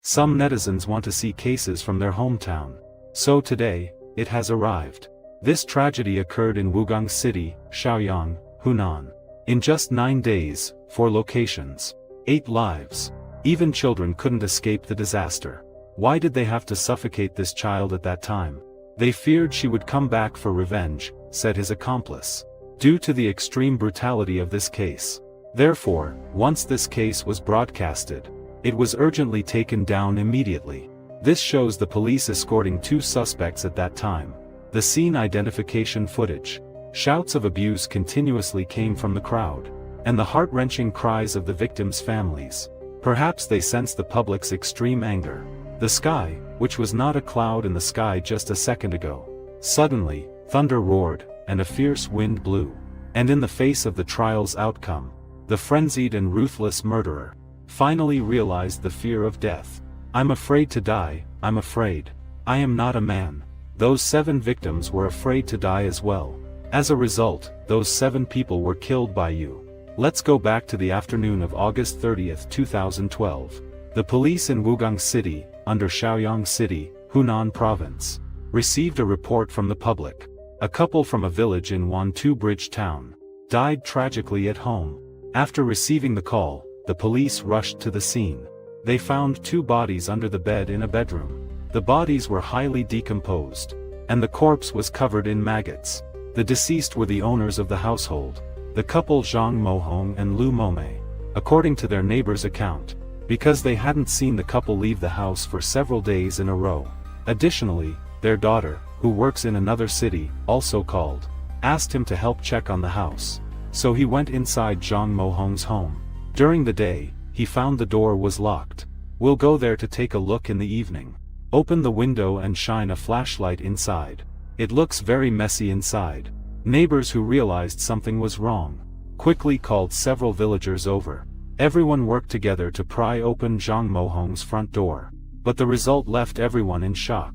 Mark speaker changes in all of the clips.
Speaker 1: Some netizens want to see cases from their hometown. So today, it has arrived. This tragedy occurred in Wugang City, Shaoyang, Hunan. In just 9 days, 4 locations. 8 lives. Even children couldn't escape the disaster. Why did they have to suffocate this child at that time? They feared she would come back for revenge, said his accomplice. Due to the extreme brutality of this case. Therefore, once this case was broadcasted, it was urgently taken down immediately. This shows the police escorting 2 suspects at that time. The scene identification footage. Shouts of abuse continuously came from the crowd, and the heart-wrenching cries of the victims' families. Perhaps they sensed the public's extreme anger. The sky, which was not a cloud in the sky just a second ago. Suddenly, thunder roared, and a fierce wind blew. And in the face of the trial's outcome, the frenzied and ruthless murderer finally realized the fear of death. I'm afraid to die, I'm afraid. I am not a man. Those 7 victims were afraid to die as well. As a result, those 7 people were killed by you. Let's go back to the afternoon of August 30th, 2012. The police in Wugang City, under Shaoyang City, Hunan Province, received a report from the public. A couple from a village in Wantu Bridge town died tragically at home. After receiving the call, the police rushed to the scene. They found 2 bodies under the bed in a bedroom. The bodies were highly decomposed, and the corpse was covered in maggots. The deceased were the owners of the household, the couple Zhang Mohong and Lu Momei, according to their neighbor's account, because they hadn't seen the couple leave the house for several days in a row. Additionally, their daughter, who works in another city, also called, asked him to help check on the house. So he went inside Zhang Mohong's home. During the day, he found the door was locked. We'll go there to take a look in the evening. Open the window and shine a flashlight inside. It looks very messy inside. Neighbors who realized something was wrong quickly called several villagers over. Everyone worked together to pry open Zhang Mohong's front door. But the result left everyone in shock.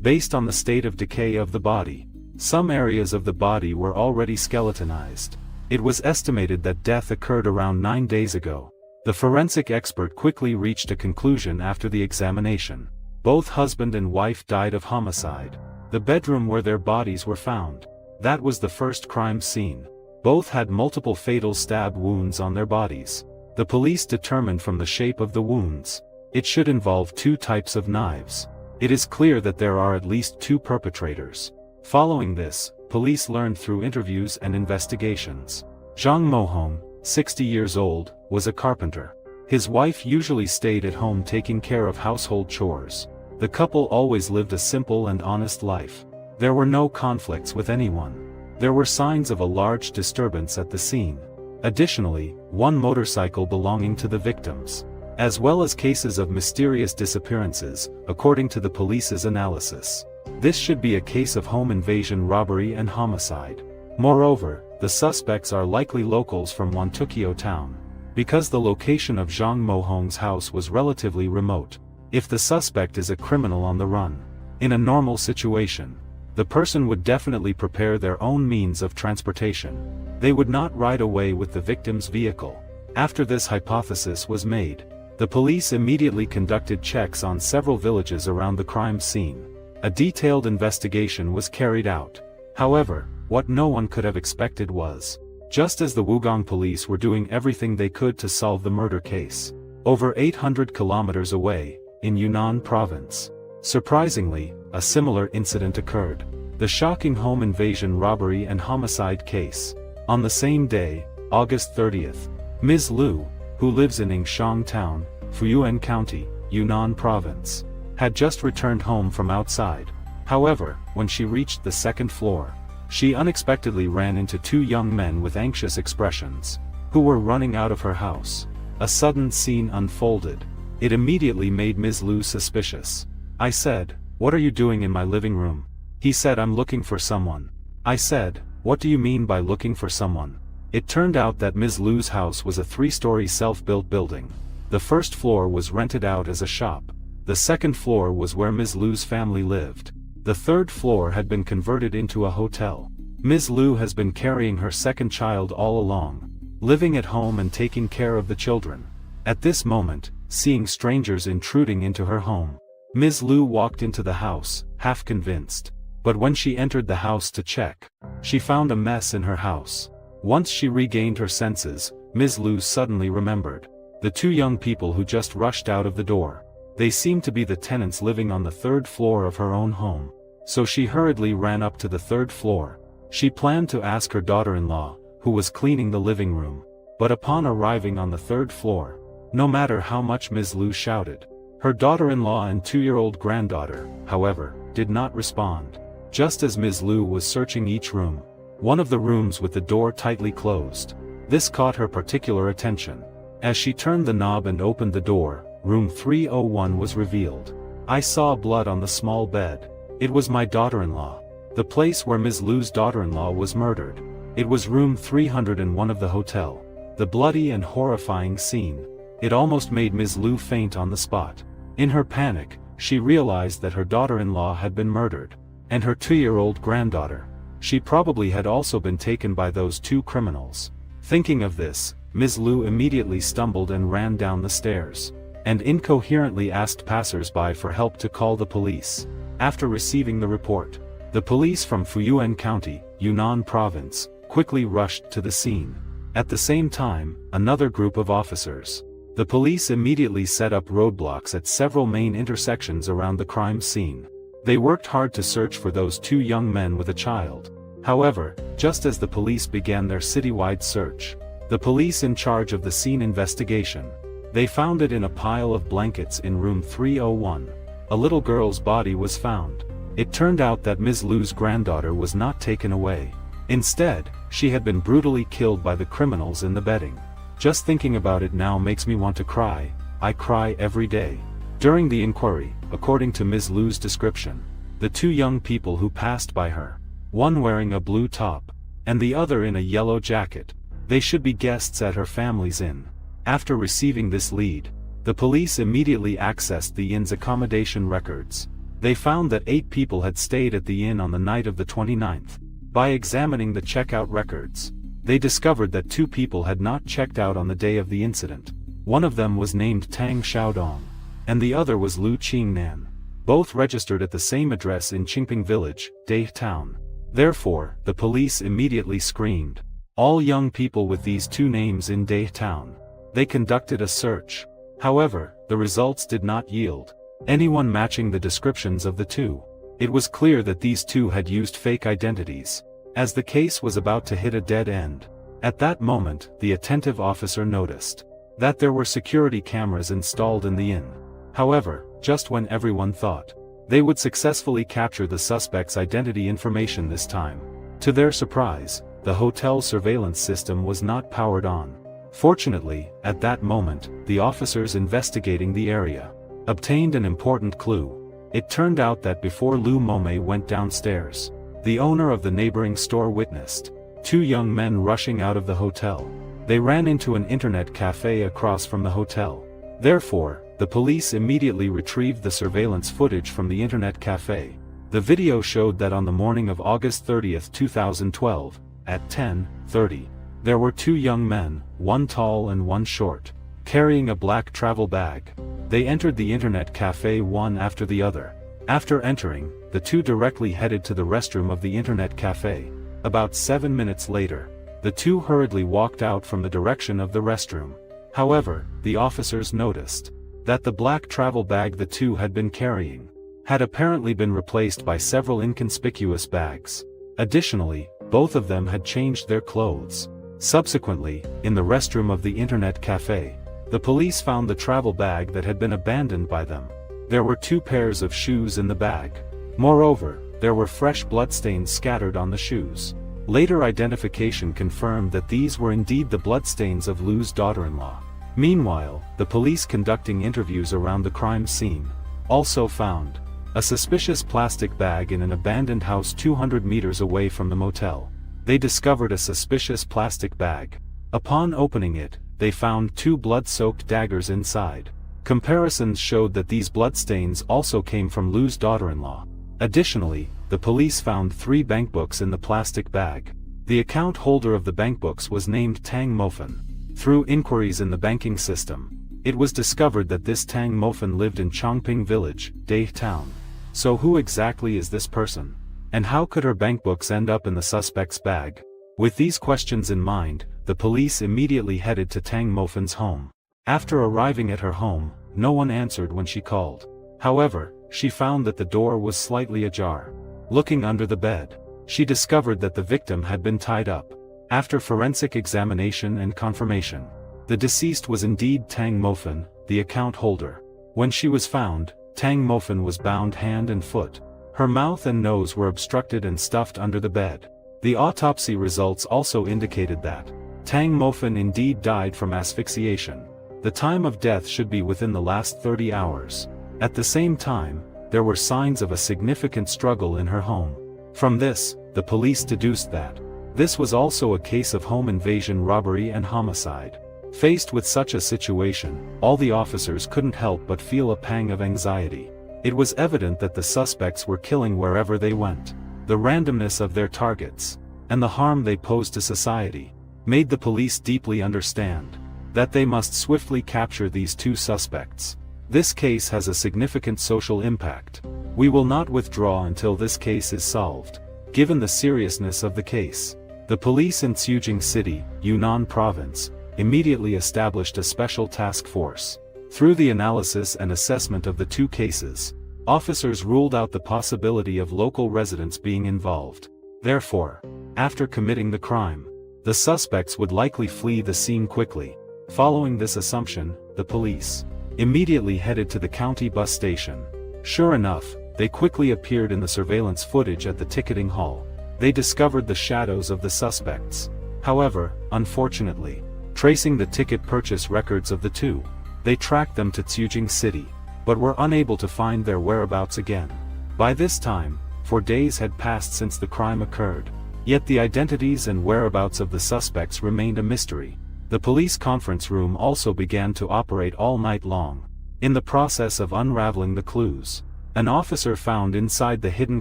Speaker 1: Based on the state of decay of the body, some areas of the body were already skeletonized. It was estimated that death occurred around 9 days ago. The forensic expert quickly reached a conclusion after the examination. Both husband and wife died of homicide. The bedroom where their bodies were found, that was the first crime scene. Both had multiple fatal stab wounds on their bodies. The police determined from the shape of the wounds, it should involve 2 types of knives. It is clear that there are at least 2 perpetrators. Following this, police learned through interviews and investigations. Zhang Mohong, 60 years old, was a carpenter. His wife usually stayed at home taking care of household chores. The couple always lived a simple and honest life. There were no conflicts with anyone. There were signs of a large disturbance at the scene. Additionally, 1 motorcycle belonging to the victims, as well as cases of mysterious disappearances, according to the police's analysis. This should be a case of home invasion, robbery and homicide. Moreover, the suspects are likely locals from Wantukio town, because the location of Zhang Mohong's house was relatively remote. If the suspect is a criminal on the run, in a normal situation, the person would definitely prepare their own means of transportation. They would not ride away with the victim's vehicle. After this hypothesis was made, the police immediately conducted checks on several villages around the crime scene. A detailed investigation was carried out. However, what no one could have expected was, just as the Wugang police were doing everything they could to solve the murder case, over 800 kilometers away, in Yunnan province, surprisingly, a similar incident occurred. The shocking home invasion, robbery and homicide case. On the same day, August 30th, Ms. Liu, who lives in Yingshang town, Fuyuan County, Yunnan province, had just returned home from outside. However, when she reached the 2nd floor, she unexpectedly ran into 2 young men with anxious expressions, who were running out of her house. A sudden scene unfolded. It immediately made Ms. Liu suspicious. I said, "What are you doing in my living room?" He said, "I'm looking for someone." I said, "What do you mean by looking for someone?" It turned out that Ms. Liu's house was a 3-story self-built building. The 1st floor was rented out as a shop. The 2nd floor was where Ms. Liu's family lived. The 3rd floor had been converted into a hotel. Ms. Liu has been carrying her 2nd child all along, living at home and taking care of the children. At this moment, seeing strangers intruding into her home. Ms. Lu walked into the house, half convinced. But when she entered the house to check, she found a mess in her house. Once she regained her senses, Ms. Lu suddenly remembered the two young people who just rushed out of the door. They seemed to be the tenants living on the third floor of her own home. So she hurriedly ran up to the third floor. She planned to ask her daughter-in-law, who was cleaning the living room. But upon arriving on the third floor, no matter how much Ms. Lu shouted, her daughter-in-law and 2-year-old granddaughter, however, did not respond. Just as Ms. Lu was searching each room, one of the rooms with the door tightly closed. This caught her particular attention. As she turned the knob and opened the door, room 301 was revealed. I saw blood on the small bed. It was my daughter-in-law. The place where Ms. Lu's daughter-in-law was murdered. It was room 301 of the hotel. The bloody and horrifying scene. It almost made Ms. Lu faint on the spot. In her panic, she realized that her daughter-in-law had been murdered. And her 2-year-old granddaughter. She probably had also been taken by those two criminals. Thinking of this, Ms. Lu immediately stumbled and ran down the stairs, and incoherently asked passers-by for help to call the police. After receiving the report, the police from Fuyuan County, Yunnan Province, quickly rushed to the scene. At the same time, another group of officers. The police immediately set up roadblocks at several main intersections around the crime scene. They worked hard to search for those two young men with a child. However, just as the police began their citywide search, the police in charge of the scene investigation, they found it in a pile of blankets in room 301. A little girl's body was found. It turned out that Ms. Lu's granddaughter was not taken away. Instead, she had been brutally killed by the criminals in the bedding. Just thinking about it now makes me want to cry. I cry every day. During the inquiry, according to Ms. Lu's description, the two young people who passed by her, one wearing a blue top, and the other in a yellow jacket, they should be guests at her family's inn. After receiving this lead, the police immediately accessed the inn's accommodation records. They found that 8 people had stayed at the inn on the night of the 29th. By examining the checkout records, they discovered that 2 people had not checked out on the day of the incident. One of them was named Tang Xiaodong, and the other was Lu Qingnan. Both registered at the same address in Qingping Village, Dai Town. Therefore, the police immediately screened all young people with these 2 names in Dai Town. They conducted a search. However, the results did not yield anyone matching the descriptions of the 2. It was clear that these 2 had used fake identities. As the case was about to hit a dead end, at that moment, the attentive officer noticed that there were security cameras installed in the inn. However, just when everyone thought they would successfully capture the suspect's identity information this time, to their surprise, the hotel surveillance system was not powered on. Fortunately, at that moment, the officers investigating the area obtained an important clue. It turned out that before Lu Momei went downstairs, the owner of the neighboring store witnessed 2 young men rushing out of the hotel. They ran into an internet cafe across from the hotel. Therefore, the police immediately retrieved the surveillance footage from the internet cafe. The video showed that on the morning of August 30, 2012, at 10:30, there were 2 young men, one tall and one short, carrying a black travel bag. They entered the internet cafe one after the other. After entering, the 2 directly headed to the restroom of the internet cafe. About 7 minutes later, the 2 hurriedly walked out from the direction of the restroom. However, the officers noticed that the black travel bag the 2 had been carrying had apparently been replaced by several inconspicuous bags. Additionally, both of them had changed their clothes. Subsequently, in the restroom of the internet cafe, the police found the travel bag that had been abandoned by them. There were 2 pairs of shoes in the bag. Moreover, there were fresh bloodstains scattered on the shoes. Later identification confirmed that these were indeed the bloodstains of Lu's daughter-in-law. Meanwhile, the police conducting interviews around the crime scene also found a suspicious plastic bag in an abandoned house 200 meters away from the motel. They discovered a suspicious plastic bag. Upon opening it, they found 2 blood-soaked daggers inside. Comparisons showed that these bloodstains also came from Lu's daughter-in-law. Additionally, the police found 3 bankbooks in the plastic bag. The account holder of the bankbooks was named Tang Mofen. Through inquiries in the banking system, It was discovered that this Tang Mofan lived in Chongping Village, Dae Town. So who exactly is this person? And how could her bankbooks end up in the suspect's bag? With these questions in mind, the police immediately headed to Tang Mofan's home. After arriving at her home, no one answered when she called. However, she found that the door was slightly ajar. Looking under the bed, she discovered that the victim had been tied up. After forensic examination and confirmation, the deceased was indeed Tang Mofan, the account holder. When she was found, Tang Mofan was bound hand and foot. Her mouth and nose were obstructed and stuffed under the bed. The autopsy results also indicated that Tang Mofan indeed died from asphyxiation. The time of death should be within the last 30 hours. At the same time, there were signs of a significant struggle in her home. From this, the police deduced that this was also a case of home invasion, robbery and homicide. Faced with such a situation, all the officers couldn't help but feel a pang of anxiety. It was evident that the suspects were killing wherever they went. The randomness of their targets, and the harm they posed to society, made the police deeply understand that they must swiftly capture these two suspects. This case has a significant social impact. We will not withdraw until this case is solved. Given the seriousness of the case, the police in Tuzheng City, Yunnan Province, immediately established a special task force. Through the analysis and assessment of the two cases, officers ruled out the possibility of local residents being involved. Therefore, after committing the crime, the suspects would likely flee the scene quickly. Following this assumption, the police immediately headed to the county bus station. Sure enough, they quickly appeared in the surveillance footage at the ticketing hall. They discovered the shadows of the suspects. However, unfortunately, tracing the ticket purchase records of the two, they tracked them to Tuzheng City, but were unable to find their whereabouts again. By this time, 4 days had passed since the crime occurred. Yet the identities and whereabouts of the suspects remained a mystery. The police conference room also began to operate all night long. In the process of unraveling the clues, an officer found inside the hidden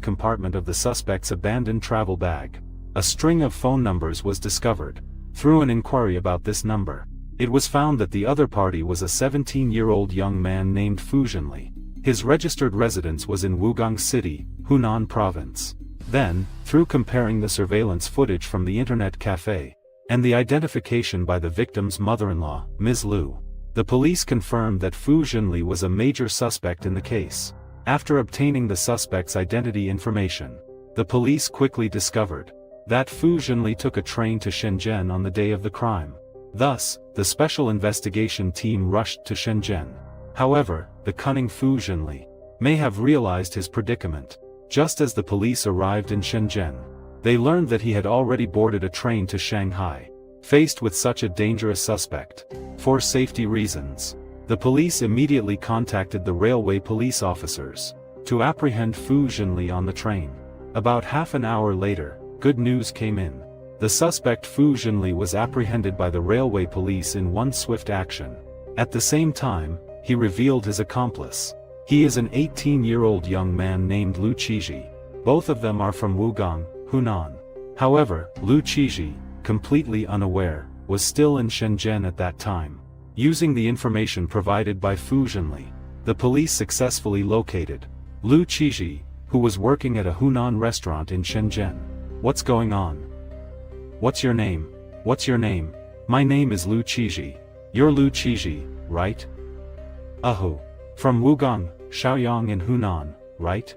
Speaker 1: compartment of the suspect's abandoned travel bag a string of phone numbers was discovered. Through an inquiry about this number, it was found that the other party was a 17-year-old young man named Fu Zhenli. His registered residence was in Wugang City, Hunan Province. Then, through comparing the surveillance footage from the internet cafe and the identification by the victim's mother-in-law, Ms. Liu, the police confirmed that Fu Zhenli was a major suspect in the case. After obtaining the suspect's identity information, the police quickly discovered that Fu Zhenli took a train to Shenzhen on the day of the crime. Thus, the special investigation team rushed to Shenzhen. However, the cunning Fu Zhenli may have realized his predicament. Just as the police arrived in Shenzhen, they learned that he had already boarded a train to Shanghai. Faced with such a dangerous suspect, for safety reasons, the police immediately contacted the railway police officers to apprehend Fu Zhenli on the train. About half an hour later, good news came in. The suspect Fu Zhenli was apprehended by the railway police in one swift action. At the same time, he revealed his accomplice. He is an 18-year-old young man named Liu Qizhi. Both of them are from Wugang, Hunan. However, Liu Qizhi, completely unaware, was still in Shenzhen at that time. Using the information provided by Fu Zhenli, the police successfully located Liu Qizhi, who was working at a Hunan restaurant in Shenzhen. What's going on? What's your name? What's your name? My name is Liu Qizhi. You're Liu Qizhi, right? From Wugang, Shaoyang in Hunan, right?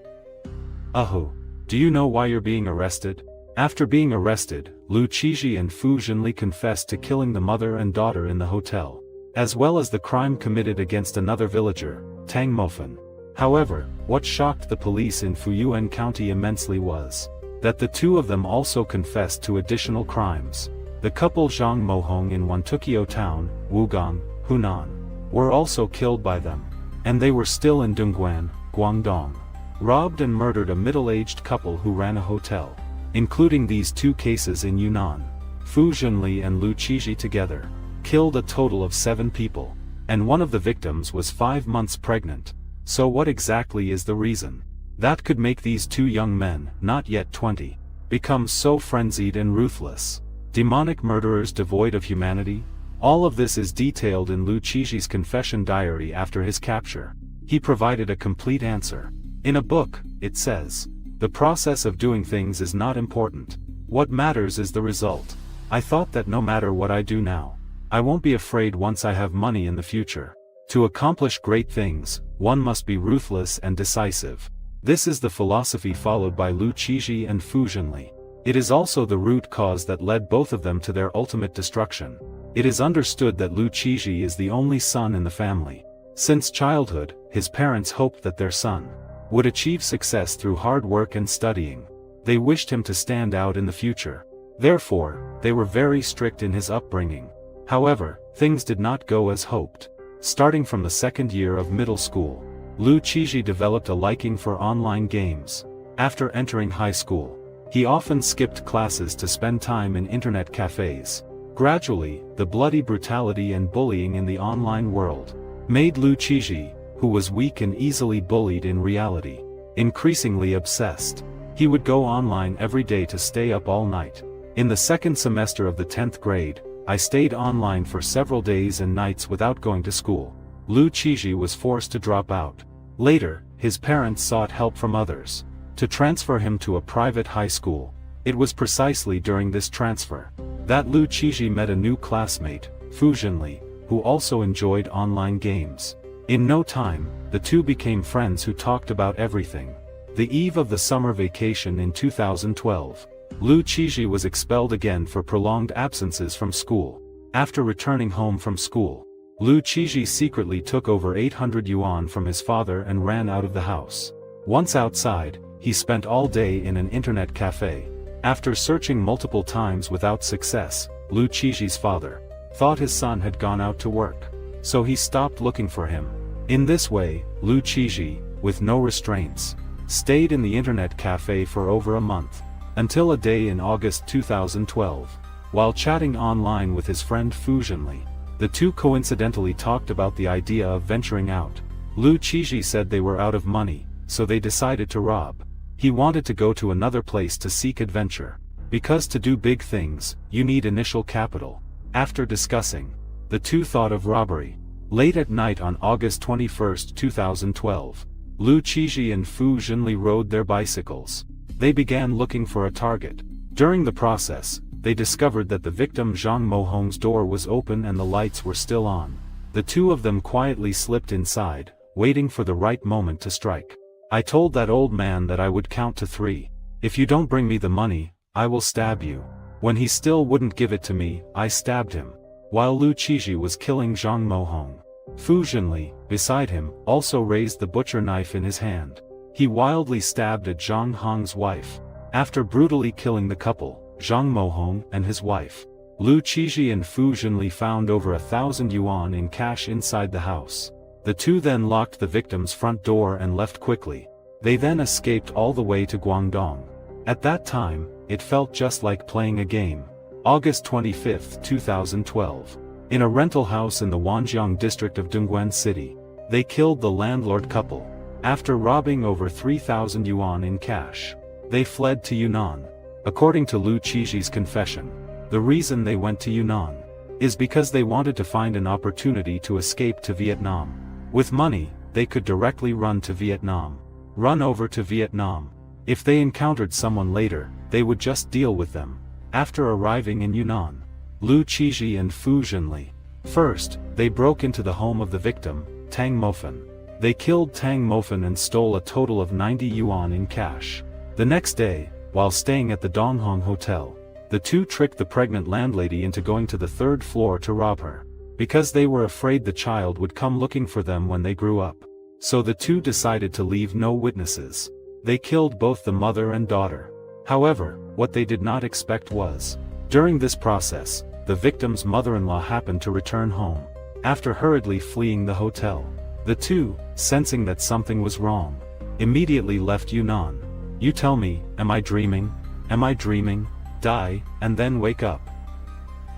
Speaker 1: Do you know why you're being arrested? After being arrested, Liu Qizhi and Fu Zhenli confessed to killing the mother and daughter in the hotel, as well as the crime committed against another villager, Tang Mofan. However, what shocked the police in Fuyuan County immensely was that the two of them also confessed to additional crimes. The couple Zhang Mohong in Wantukio Town, Wugang, Hunan, were also killed by them, and they were still in Dongguan, Guangdong. Robbed and murdered a middle-aged couple who ran a hotel. Including these two cases in Yunnan, Fu Zhenli and Liu Qizhi together killed a total of 7 people, and one of the victims was 5 months pregnant. So what exactly is the reason that could make these two young men, not yet 20, become so frenzied and ruthless? Demonic murderers devoid of humanity? All of this is detailed in Liu Qiji's confession diary after his capture. He provided a complete answer. In a book, it says, "The process of doing things is not important. What matters is the result. I thought that no matter what I do now, I won't be afraid once I have money in the future. To accomplish great things, one must be ruthless and decisive." This is the philosophy followed by Liu Qiji and Fu Zhenli. It is also the root cause that led both of them to their ultimate destruction. It is understood that Liu Qiji is the only son in the family. Since childhood, his parents hoped that their son would achieve success through hard work and studying. They wished him to stand out in the future. Therefore, they were very strict in his upbringing. However, things did not go as hoped. Starting from the second year of middle school, Liu Qiji developed a liking for online games. After entering high school, he often skipped classes to spend time in internet cafes. Gradually, the bloody brutality and bullying in the online world made Liu Qiji, who was weak and easily bullied in reality, increasingly obsessed. He would go online every day to stay up all night. In the second semester of the 10th grade, I stayed online for several days and nights without going to school. Liu Qiji was forced to drop out. Later, his parents sought help from others to transfer him to a private high school. It was precisely during this transfer that Liu Qiji met a new classmate, Fu Zhenli, who also enjoyed online games. In no time, the two became friends who talked about everything. The eve of the summer vacation in 2012, Liu Qiji was expelled again for prolonged absences from school. After returning home from school, Liu Qiji secretly took over 800 yuan from his father and ran out of the house. Once outside, he spent all day in an internet cafe. After searching multiple times without success, Liu Qiji's father thought his son had gone out to work, so he stopped looking for him. In this way, Liu Qiji, with no restraints, stayed in the internet cafe for over a month, until a day in August 2012. While chatting online with his friend Fu Zhenli, the two coincidentally talked about the idea of venturing out. Liu Qiji said they were out of money, so they decided to rob. He wanted to go to another place to seek adventure, because to do big things, you need initial capital. After discussing, the two thought of robbery. Late at night on August 21, 2012, Liu Qiji and Fu Zhenli rode their bicycles. They began looking for a target. During the process, they discovered that the victim Zhang Mohong's door was open and the lights were still on. The two of them quietly slipped inside, waiting for the right moment to strike. "I told that old man that I would count to 3. If you don't bring me the money, I will stab you." When he still wouldn't give it to me, I stabbed him. While Liu Qiji was killing Zhang Mohong, Fu Zhenli, beside him, also raised the butcher knife in his hand. He wildly stabbed at Zhang Hong's wife. After brutally killing the couple, Zhang Mohong and his wife, Liu Qiji and Fu Zhenli found over 1,000 yuan in cash inside the house. The two then locked the victim's front door and left quickly. They then escaped all the way to Guangdong. At that time, it felt just like playing a game. August 25, 2012. In a rental house in the Wanjiang district of Dongguan City, they killed the landlord couple. After robbing over 3,000 yuan in cash, they fled to Yunnan. According to Liu Qiji's confession, the reason they went to Yunnan is because they wanted to find an opportunity to escape to Vietnam. With money, they could directly run to Vietnam. Run over to Vietnam. If they encountered someone later, they would just deal with them. After arriving in Yunnan, Liu Qiji and Fu Zhenli. First, they broke into the home of the victim, Tang Mofen. They killed Tang Mofen and stole a total of 90 yuan in cash. The next day, while staying at the Donghong Hotel, the two tricked the pregnant landlady into going to the 3rd floor to rob her, because they were afraid the child would come looking for them when they grew up. So the two decided to leave no witnesses. They killed both the mother and daughter. However, what they did not expect was, during this process, the victim's mother-in-law happened to return home, after hurriedly fleeing the hotel. The two, sensing that something was wrong, immediately left Yunnan. "You tell me, am I dreaming? Am I dreaming? Die, and then wake up.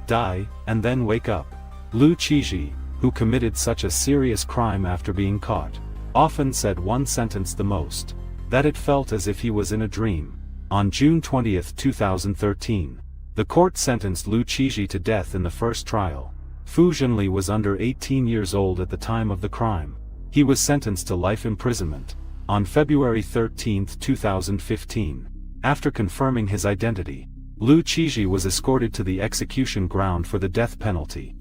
Speaker 1: Die, and then wake up." Liu Qiji, who committed such a serious crime after being caught, often said one sentence the most, that it felt as if he was in a dream. On June 20, 2013, the court sentenced Liu Qiji to death in the first trial. Fu Zhenli was under 18 years old at the time of the crime. He was sentenced to life imprisonment. On February 13, 2015, after confirming his identity, Liu Qizhi was escorted to the execution ground for the death penalty.